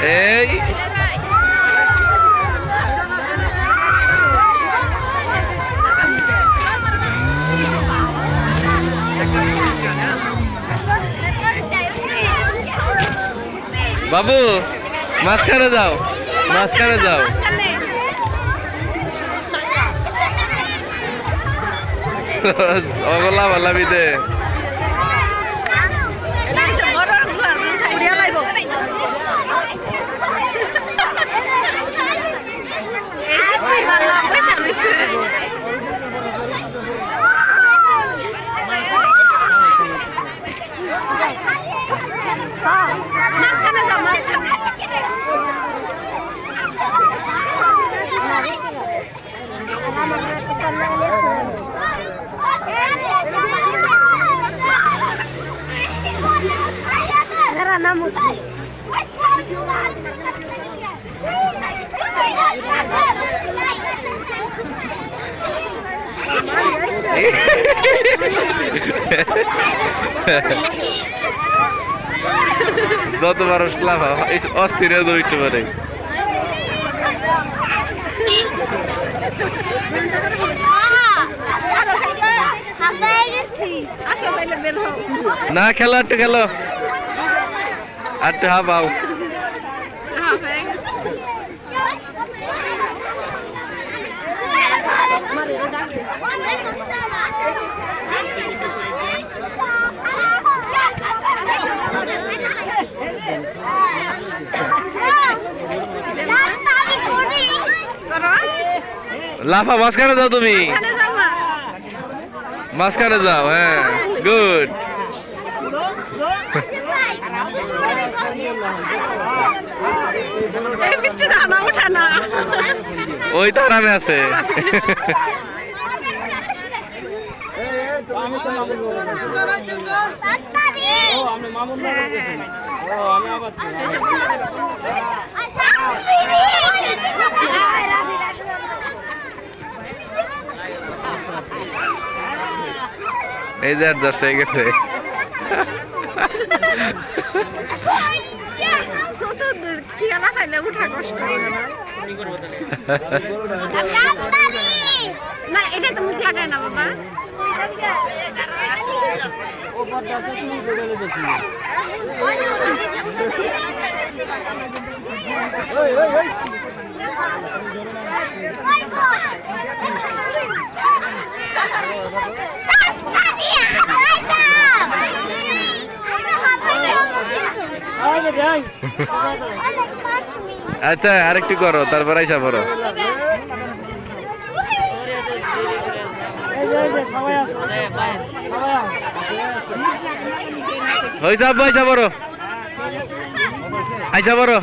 এই বাবু মাঝখানে যাও, মাঝখানে যাও। অগলা ভালা বিদে যত মানুষ লাভ অস্থির উঠতে পারে। না খেলো, একটু খেলো, একটু হাবাও। লাফা মাঝখানে যাও, তুমি মাঝখানে যাও। হ্যাঁ, গুড। ওই তো আরামে আছে। এই যে অ্যাডজাস্ট হয়ে গেছে। না এটা তো মুখ লাগায় না বাবা। আচ্ছা, আরেকটু করো, তারপর আইসা পড়ো। হয়েছে আব্বা, আইসা পড়ো, আইসা পড়ো।